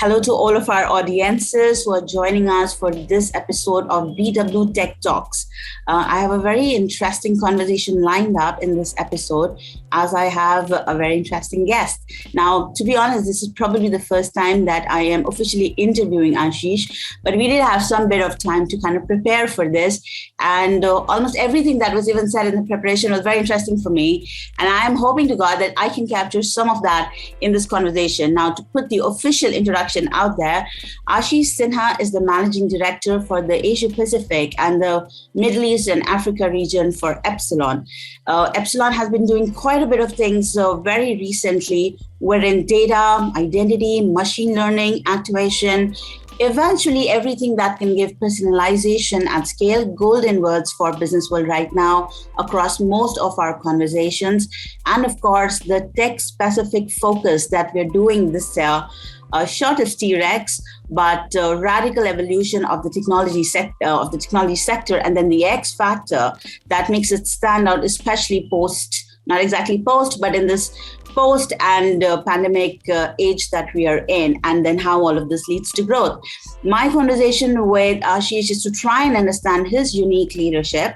Hello to all of our audiences who are joining us for this episode of BW Tech Talks. I have a very interesting conversation lined up in this episode as I have a very interesting guest. Now, to be honest, this is probably the first time that I am officially interviewing Ashish, but we did have some bit of time to kind of prepare for this. And almost everything that was even said in the preparation was very interesting for me. And I am hoping to God that I can capture some of that in this conversation. Now, to put the official introduction out there, Ashish Sinha is the Managing Director for the Asia Pacific and the Middle East and Africa region for Epsilon. Epsilon has been doing quite a bit of things very recently, wherein data, identity, machine learning, activation, eventually everything that can give personalization at scale, golden words for business world right now across most of our conversations. And of course, the tech specific focus that we're doing this year, short of T-Rex, but radical evolution of the technology sector, and then the X factor that makes it stand out, especially not exactly post, but in this post and pandemic age that we are in, and then how all of this leads to growth. My conversation with Ashish is to try and understand his unique leadership.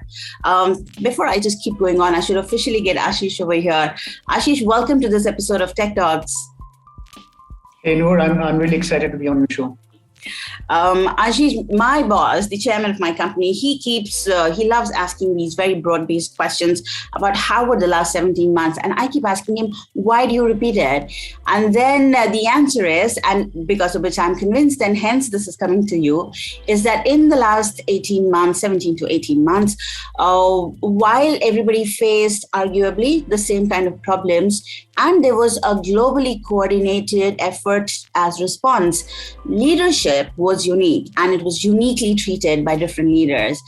Before I just keep going on, I should officially get Ashish over here. Ashish, welcome to this episode of Tech Talks. Hey Noor, I'm really excited to be on your show. Ashish, my boss, the chairman of my company, he loves asking these very broad-based questions about how were the last 17 months. And I keep asking him, why do you repeat it? And then the answer is, and because of which I'm convinced, and hence this is coming to you, is that in the last 17 to 18 months, while everybody faced arguably the same kind of problems, and there was a globally coordinated effort as response, leadership was unique, and it was uniquely treated by different leaders.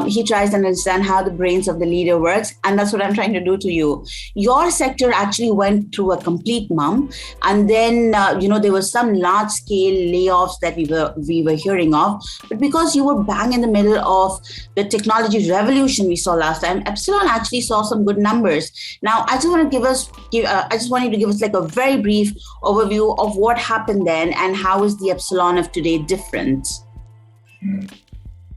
He tries to understand how the brains of the leader works, and that's what I'm trying to do to you. Your sector actually went through a complete mum, and then there was some large-scale layoffs that we were hearing of. But because you were bang in the middle of the technology revolution we saw last time, Epsilon actually saw some good numbers. Now, I just want you to give us like a very brief overview of what happened then and how is the Epsilon of today different?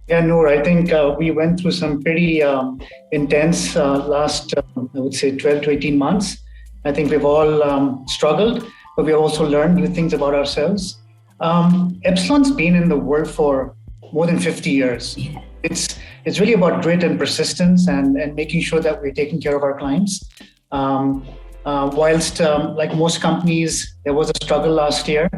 Yeah, Noor, I think we went through some pretty intense last, I would say 12 to 18 months. I think we've all struggled, but we've also learned new things about ourselves. Epsilon's been in the world for more than 50 years. Yeah. It's really about grit and persistence and making sure that we're taking care of our clients. Whilst, like most companies, there was a struggle last year.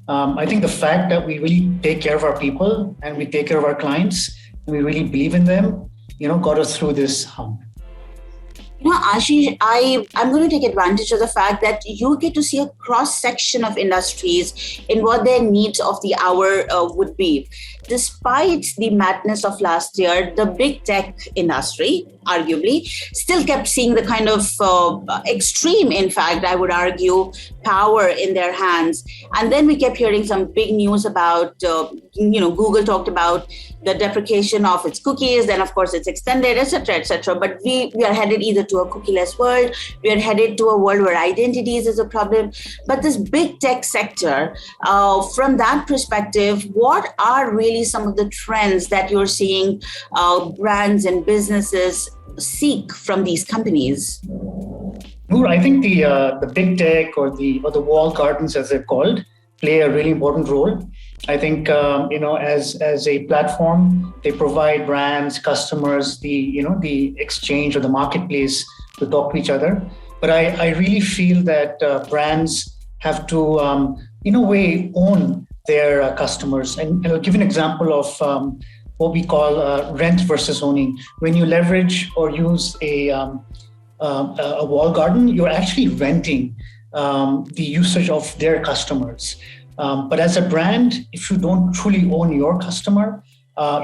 I think the fact that we really take care of our people and we take care of our clients and we really believe in them, got us through this hump. Ashish, I'm going to take advantage of the fact that you get to see a cross-section of industries in what their needs of the hour would be. Despite the madness of last year, the big tech industry, arguably, still kept seeing the kind of extreme, in fact, I would argue, power in their hands. And then we kept hearing some big news about, Google talked about the deprecation of its cookies, then of course it's extended, etc. But we are headed either to a cookieless world, we are headed to a world where identities is a problem. But this big tech sector, from that perspective, what are really some of the trends that you're seeing brands and businesses seek from these companies? Noor, I think the big tech or the walled gardens, as they're called, play a really important role. I think as a platform, they provide brands, customers, the exchange or the marketplace to talk to each other. But I really feel that brands have to, in a way, own their customers. And I'll give an example of what we call rent versus owning. When you leverage or use a walled garden, you're actually renting the usage of their customers. But as a brand, if you don't truly own your customer,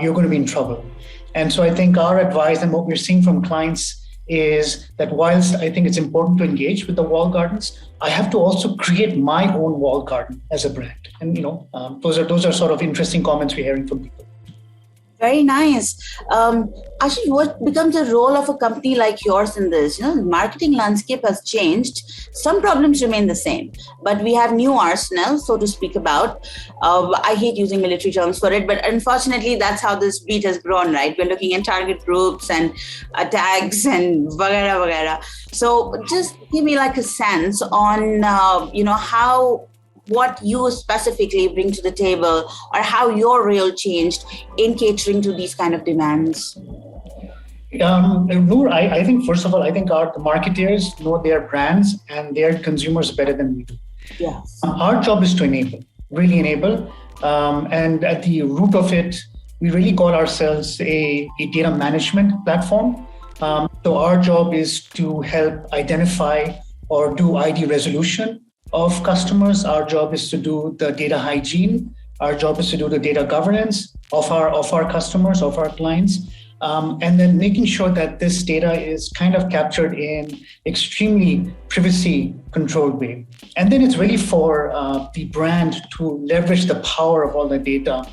you're going to be in trouble. And so I think our advice and what we're seeing from clients is that whilst I think it's important to engage with the walled gardens, I have to also create my own walled garden as a brand. And those are sort of interesting comments we're hearing from people. Very nice. Ashish, what becomes the role of a company like yours in this? The marketing landscape has changed. Some problems remain the same, but we have new arsenal, so to speak about. I hate using military terms for it, but unfortunately, that's how this beat has grown, right? We're looking at target groups and tags and vagara vagara. So just give me like a sense on, how what you specifically bring to the table or how your role changed in catering to these kind of demands. Noor, I think, first of all, I think the marketers know their brands and their consumers better than we do. Yes. Our job is to enable, really enable. And at the root of it, we really call ourselves a data management platform. So our job is to help identify or do ID resolution of customers. Our job is to do the data hygiene. Our job is to do the data governance of our customers, of our clients. And then making sure that this data is kind of captured in extremely privacy controlled way. And then it's really for the brand to leverage the power of all the data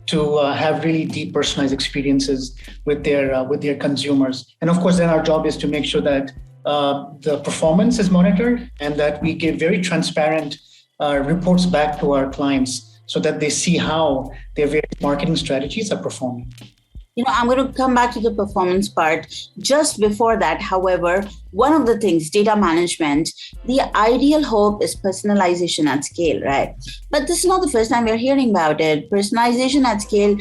to have really deep personalized experiences with their consumers. And of course, then our job is to make sure that the performance is monitored and that we give very transparent reports back to our clients so that they see how their various marketing strategies are performing. I'm going to come back to the performance part. Just before that, however, one of the things, data management, the ideal hope is personalization at scale, right? But this is not the first time we're hearing about it. Personalization at scale,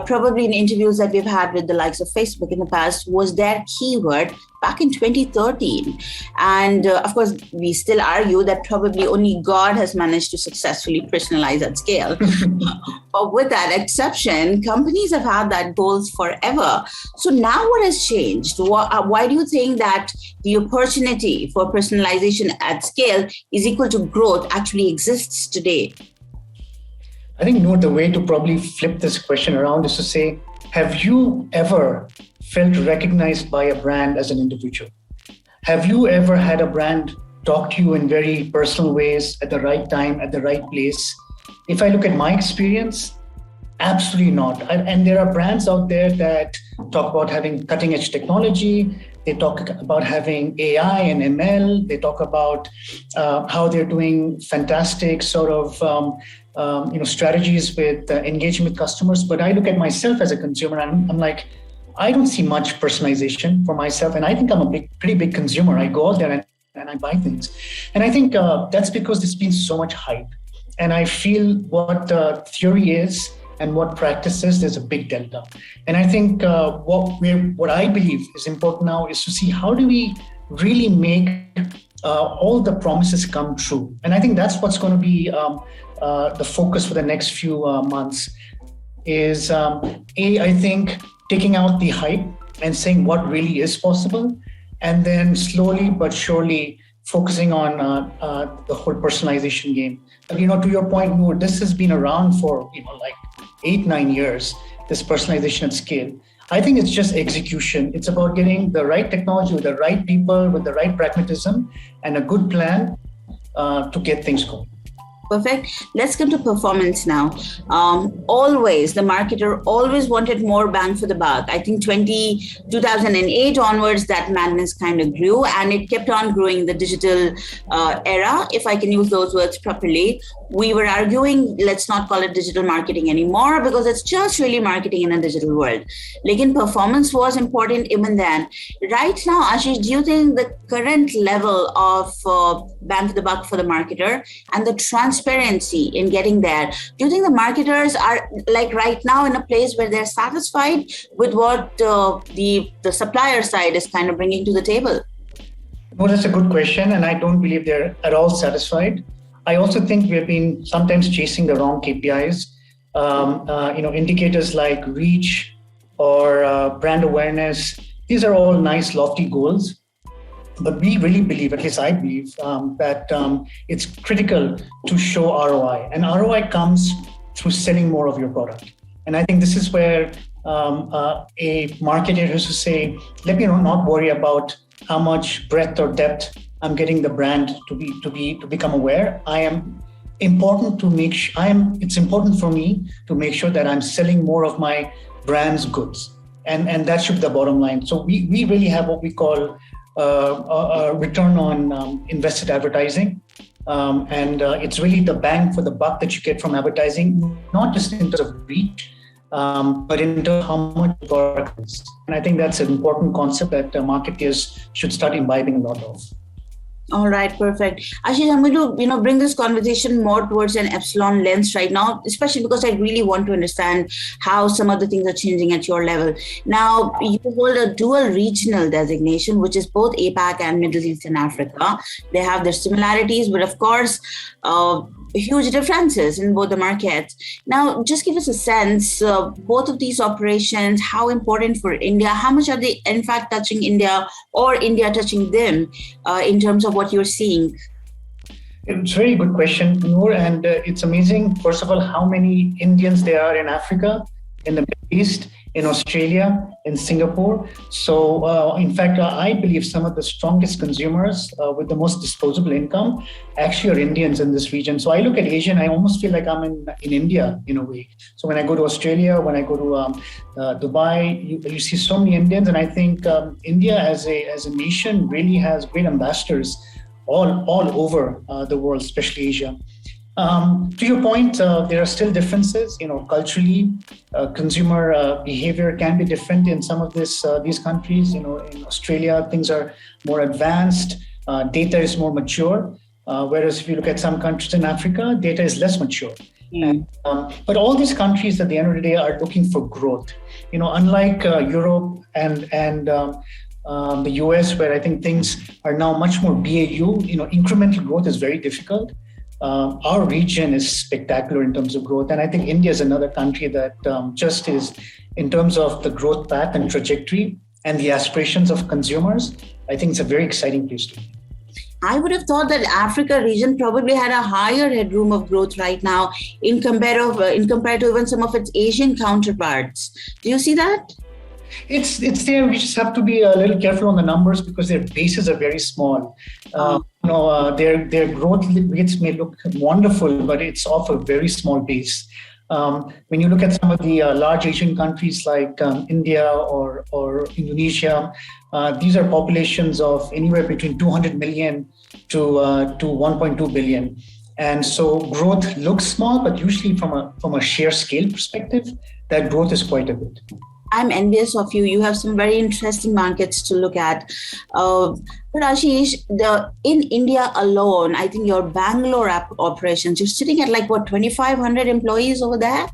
probably in interviews that we've had with the likes of Facebook in the past, was their keyword back in 2013. And of course, we still argue that probably only God has managed to successfully personalize at scale. But with that exception, companies have had that goal forever. So now what has changed? Why do you think that the opportunity for personalization at scale is equal to growth actually exists today? I think, Noor, the way to probably flip this question around is to say, have you ever felt recognized by a brand as an individual? Have you ever had a brand talk to you in very personal ways at the right time, at the right place? If I look at my experience, absolutely not. And there are brands out there that talk about having cutting edge technology. They talk about having AI and ML. They talk about how they're doing fantastic sort of strategies with engaging with customers. But I look at myself as a consumer and I'm like, I don't see much personalization for myself. And I think I'm a pretty big consumer. I go out there and I buy things. And I think that's because there's been so much hype. And I feel what theory is and what practice is, there's a big delta. And I think what I believe is important now is to see how do we really make all the promises come true. And I think that's what's going to be the focus for the next few months is, I think, taking out the hype and saying what really is possible, and then slowly but surely focusing on the whole personalization game. To your point, Noor, this has been around for like 8-9 years, this personalization at scale. I think it's just execution. It's about getting the right technology with the right people, with the right pragmatism and a good plan to get things going. Perfect. Let's come to performance now. The marketer always wanted more bang for the buck. I think 2008 onwards, that madness kind of grew, and it kept on growing in the digital era, if I can use those words properly. We were arguing, let's not call it digital marketing anymore because it's just really marketing in a digital world. Again, performance was important even then. Right now, Ashish, do you think the current level of bang for the buck for the marketer and the transparency in getting there, do you think the marketers are like right now in a place where they're satisfied with what the supplier side is kind of bringing to the table? Well, that's a good question, and I don't believe they're at all satisfied. I also think we've been sometimes chasing the wrong KPIs. Indicators like reach or brand awareness. These are all nice, lofty goals. But we really believe, at least I believe, that it's critical to show ROI. And ROI comes through selling more of your product. And I think this is where a marketer has to say, let me not worry about how much breadth or depth I'm getting the brand to become aware. It's important for me to make sure that I'm selling more of my brands goods. And that should be the bottom line. So we really have what we call a return on invested advertising. And it's really the bang for the buck that you get from advertising, not just in terms of reach, but in terms of how much product is. And I think that's an important concept that marketers should start imbibing a lot of. All right, perfect. Ashish, I'm going to, bring this conversation more towards an Epsilon lens right now, especially because I really want to understand how some of the things are changing at your level. Now, you hold a dual regional designation, which is both APAC and Middle East and Africa. They have their similarities, but of course, huge differences in both the markets. Now, just give us a sense, both of these operations, how important for India, how much are they in fact touching India or India touching them in terms of what you're seeing? It's a very good question, Noor, and it's amazing, first of all, how many Indians there are in Africa, in the Middle East, in Australia, in Singapore. So, in fact, I believe some of the strongest consumers with the most disposable income actually are Indians in this region. So I look at Asia and I almost feel like I'm in India in a way. So when I go to Australia, when I go to Dubai, you see so many Indians. And I think India as a nation really has great ambassadors all over the world, especially Asia. To your point, there are still differences. Culturally, consumer behavior can be different in some of these countries. In Australia, things are more advanced. Data is more mature. Whereas if you look at some countries in Africa, data is less mature. And, but all these countries at the end of the day are looking for growth. Unlike Europe and the US, where I think things are now much more BAU. Incremental growth is very difficult. Our region is spectacular in terms of growth. And I think India is another country that just is, in terms of the growth path and trajectory and the aspirations of consumers, I think it's a very exciting place to be. I would have thought that Africa region probably had a higher headroom of growth right now in compared to even some of its Asian counterparts. Do you see that? It's there. We just have to be a little careful on the numbers because their bases are very small. Their growth rates may look wonderful, but it's off a very small base. When you look at some of the large Asian countries like India or Indonesia, these are populations of anywhere between 200 million to 1.2 billion. And so growth looks small, but usually from a sheer scale perspective, that growth is quite a bit. I'm envious of you. You have some very interesting markets to look at. But Ashish, in India alone, I think your Bangalore operations, you're sitting at 2,500 employees over there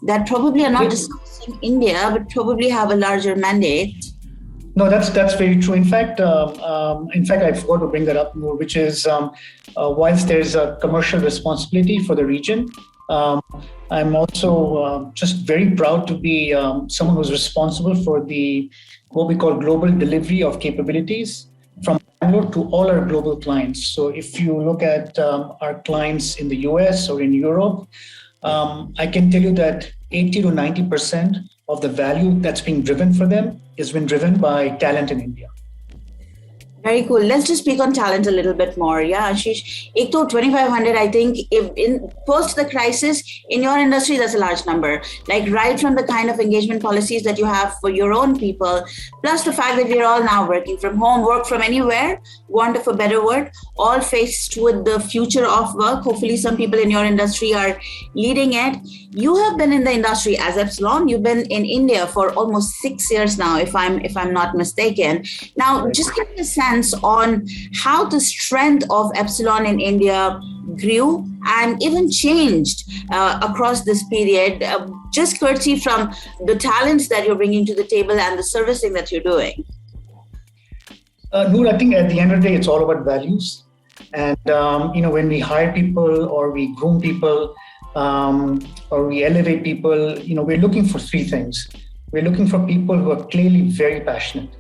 that probably are not just in India, but probably have a larger mandate. No, that's very true. In fact, I forgot to bring that up more, which is whilst there's a commercial responsibility for the region, I'm also just very proud to be someone who's responsible for what we call global delivery of capabilities from Bangalore to all our global clients. So if you look at our clients in the US or in Europe, I can tell you that 80 to 90% of the value that's being driven for them is been driven by talent in India. Very cool. Let's just speak on talent a little bit more. Yeah, Ashish. 2,500, I think, if in post the crisis, in your industry, that's a large number. Right from the kind of engagement policies that you have for your own people, plus the fact that we're all now working from home, work from anywhere, want of a better word, all faced with the future of work. Hopefully, some people in your industry are leading it. You have been in the industry as Epsilon. You've been in India for almost 6 years now, if I'm not mistaken. Now, just give me a sense on how the strength of Epsilon in India grew and even changed across this period, just courtesy from the talents that you're bringing to the table and the servicing that you're doing. Noor, I think at the end of the day, it's all about values. And, when we hire people or we groom people or we elevate people, we're looking for three things. We're looking for people who are clearly very passionate,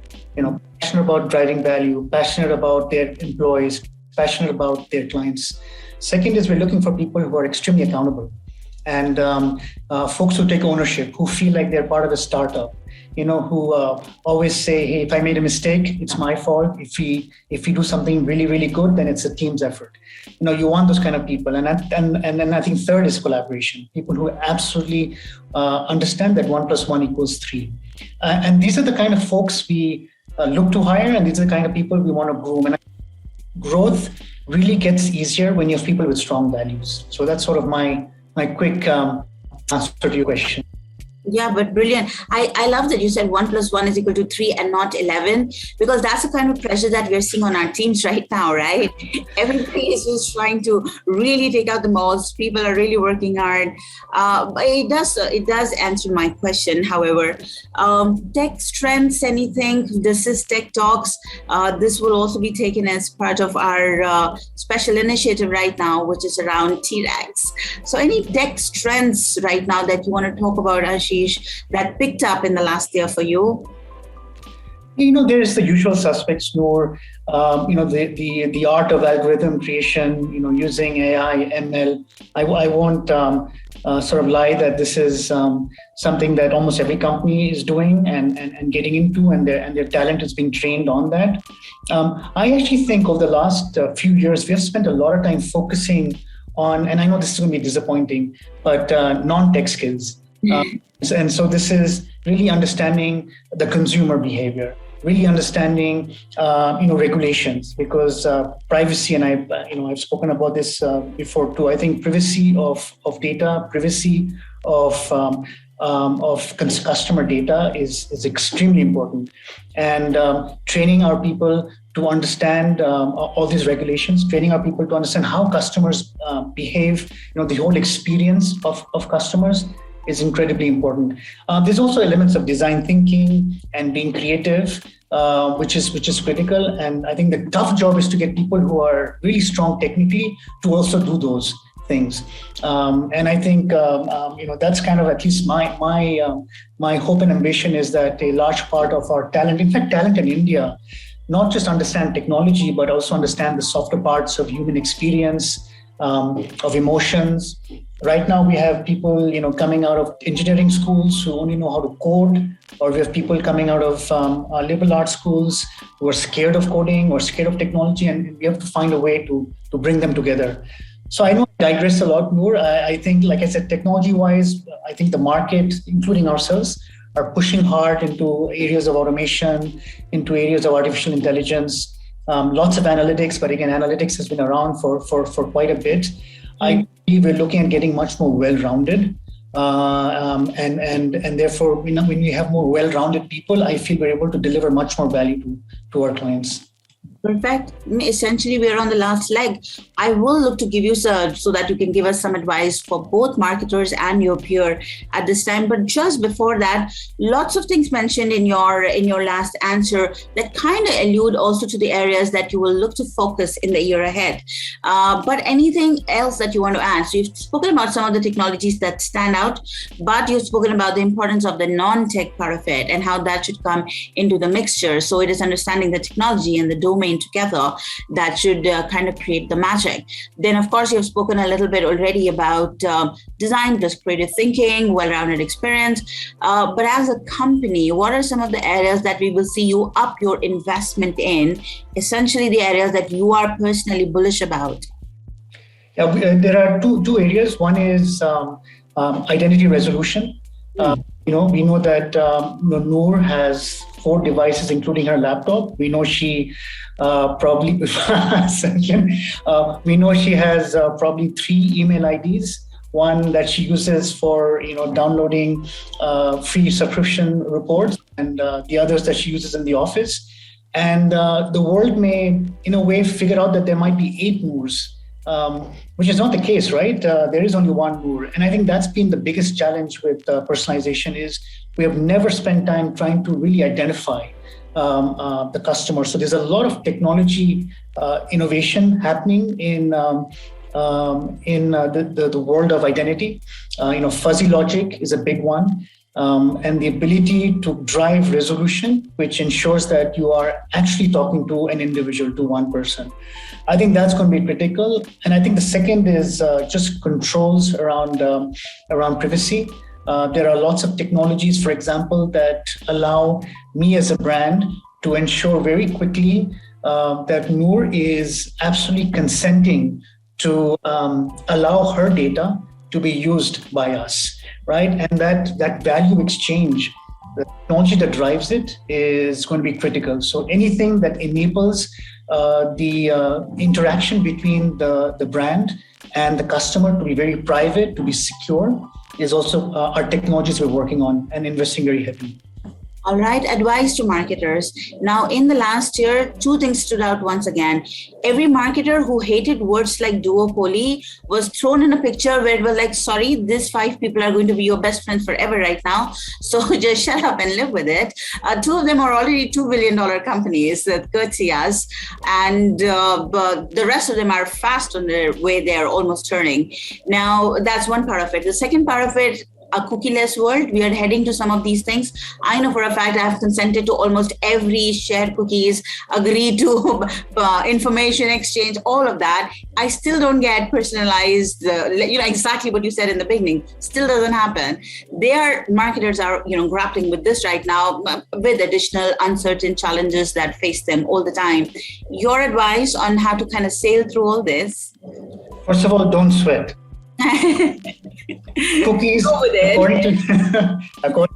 passionate about driving value, passionate about their employees, passionate about their clients. Second is we're looking for people who are extremely accountable. and folks who take ownership, who feel like they're part of a startup, who always say, hey, if I made a mistake, it's my fault. If we do something really, really good, then it's a team's effort. You want those kind of people. And then I think third is collaboration, people who absolutely understand that 1 + 1 = 3. And these are the kind of folks we look to hire, and these are the kind of people we want to groom. And growth really gets easier when you have people with strong values. So that's sort of my quick answer to your question. Yeah, but brilliant. I love that you said 1 + 1 = 3 and not 11, because that's the kind of pressure that we're seeing on our teams right now, right? Everybody is just trying to really take out the most. People are really working hard. But it does answer my question. However, tech strengths, anything? This is Tech Talks. This will also be taken as part of our special initiative right now, which is around T-Rex. So any tech strengths right now that you want to talk about, Ashish, that picked up in the last year for you? There's the usual suspects, Noor. The art of algorithm creation, using AI, ML. I won't sort of lie that this is something that almost every company is doing and getting into, and their talent is being trained on that. I actually think over the last few years, we have spent a lot of time focusing on, and I know this is going to be disappointing, but non-tech skills. And so this is really understanding the consumer behavior, really understanding, regulations, because privacy, and I've spoken about this before too. I think privacy of data, privacy of customer data is extremely important, and training our people to understand all these regulations, training our people to understand how customers behave, the whole experience of customers is incredibly important. There's also elements of design thinking and being creative, which is critical. And I think the tough job is to get people who are really strong technically to also do those things. And I think that's kind of at least my hope and ambition is that a large part of our talent, in fact, talent in India, not just understand technology, but also understand the softer parts of human experience, of emotions. Right now, we have people, coming out of engineering schools who only know how to code, or we have people coming out of liberal arts schools who are scared of coding or scared of technology, and we have to find a way to bring them together. So I know I digress a lot more. I think, like I said, technology-wise, I think the market, including ourselves, are pushing hard into areas of automation, into areas of artificial intelligence, lots of analytics, but again, analytics has been around for quite a bit. I believe we're looking at getting much more well-rounded, and therefore, when we have more well-rounded people, I feel we're able to deliver much more value to our clients. Perfect. Essentially, we're on the last leg. I will look to give you so that you can give us some advice for both marketers and your peer at this time. But just before that, lots of things mentioned in your last answer that kind of allude also to the areas that you will look to focus in the year ahead. But anything else that you want to add? So you've spoken about some of the technologies that stand out, but you've spoken about the importance of the non-tech part of it and how that should come into the mixture. So it is understanding the technology and the domain together that should kind of create the magic. Then, of course, you've spoken a little bit already about design plus creative thinking, well-rounded experience. But as a company, what are some of the areas that we will see you up your investment in, essentially the areas that you are personally bullish about? Yeah, there are two areas. One is identity resolution. We know that Noor has 4 devices, including her laptop. We know she probably we know she has probably 3 email IDs. One that she uses for downloading free subscription reports, and the others that she uses in the office. And the world may, in a way, figure out that there might be 8 Noors. Which is not the case, right? There is only one Noor. And I think that's been the biggest challenge with personalization is we have never spent time trying to really identify the customer. So there's a lot of technology innovation happening in the world of identity. Fuzzy logic is a big one. and the ability to drive resolution, which ensures that you are actually talking to an individual, to one person. I think that's going to be critical. And I think the second is just controls around privacy. There are lots of technologies, for example, that allow me as a brand to ensure very quickly that Noor is absolutely consenting to allow her data to be used by us, right? And that value exchange, the technology that drives it, is going to be critical. So anything that enables the interaction between the brand and the customer to be very private, to be secure, is also our technologies we're working on and investing very heavily. All right, advice to marketers. Now, in the last year, two things stood out once again. Every marketer who hated words like duopoly was thrown in a picture where it was like, sorry, these 5 people are going to be your best friends forever right now. So just shut up and live with it. 2 of them are already $2 billion companies, courtesy us. And the rest of them are fast on their way. They're almost turning. Now, that's one part of it. The second part of it, a cookieless world. We are heading to some of these things. I know for a fact I have consented to almost every shared cookies, agreed to information exchange, all of that. I still don't get personalized, exactly what you said in the beginning. Still doesn't happen. Marketers are, grappling with this right now with additional uncertain challenges that face them all the time. Your advice on how to kind of sail through all this? First of all, don't sweat. Cookies, according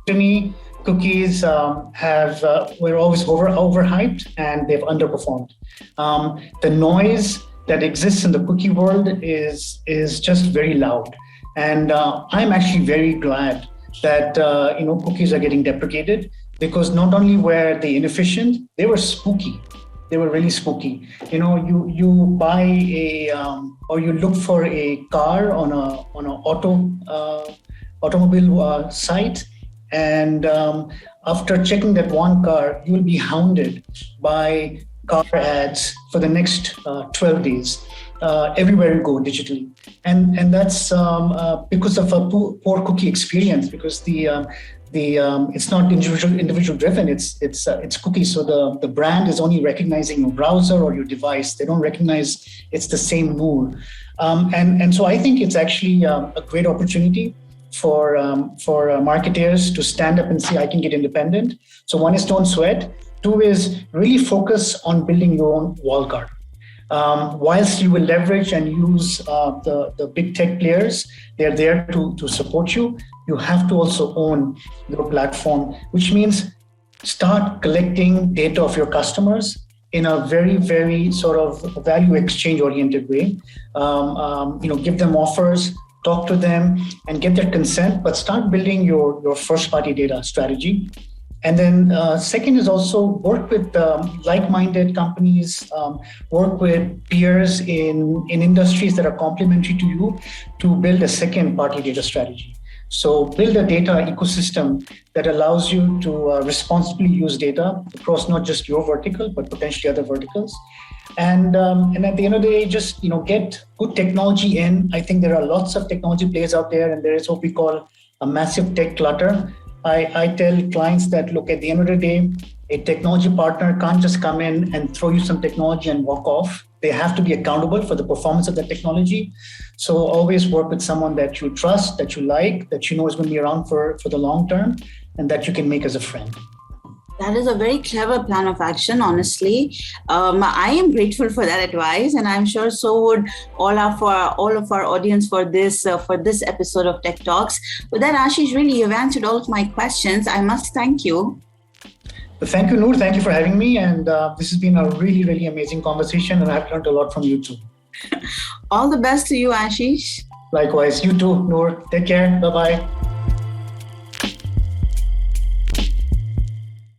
to me, cookies were always overhyped and they've underperformed. The noise that exists in the cookie world is just very loud, and I'm actually very glad that cookies are getting deprecated, because not only were they inefficient, they were spooky. They were really spooky. You buy or you look for a car on an automobile site, and after checking that one car, you will be hounded by car ads for the next 12 days, everywhere you go digitally. And that's because of a poor cookie experience, because it's not individual driven. It's cookies. So the brand is only recognizing your browser or your device. They don't recognize it's the same Noor. And so I think it's actually a great opportunity for marketers to stand up and say, I can get independent. So one is don't sweat. 2 is really focus on building your own walled garden. Whilst you will leverage and use the big tech players, they're there to support you. You have to also own your platform, which means start collecting data of your customers in a very, very sort of value exchange oriented way. Give them offers, talk to them, and get their consent, but start building your first party data strategy. And then second is also work with like-minded companies, work with peers in industries that are complementary to you to build a second-party data strategy. So build a data ecosystem that allows you to responsibly use data across not just your vertical, but potentially other verticals. And at the end of the day, just get good technology in. I think there are lots of technology players out there, and there is what we call a massive tech clutter. I tell clients that, look, at the end of the day, a technology partner can't just come in and throw you some technology and walk off. They have to be accountable for the performance of the technology. So always work with someone that you trust, that you like, that you know is going to be around for the long term, and that you can make as a friend. That is a very clever plan of action, honestly. I am grateful for that advice, and I'm sure so would all of our audience for this episode of Tech Talks. With that, Ashish, really, you've answered all of my questions. I must thank you. Thank you, Noor. Thank you for having me. And this has been a really, really amazing conversation, and I've learned a lot from you too. All the best to you, Ashish. Likewise. You too, Noor. Take care. Bye-bye.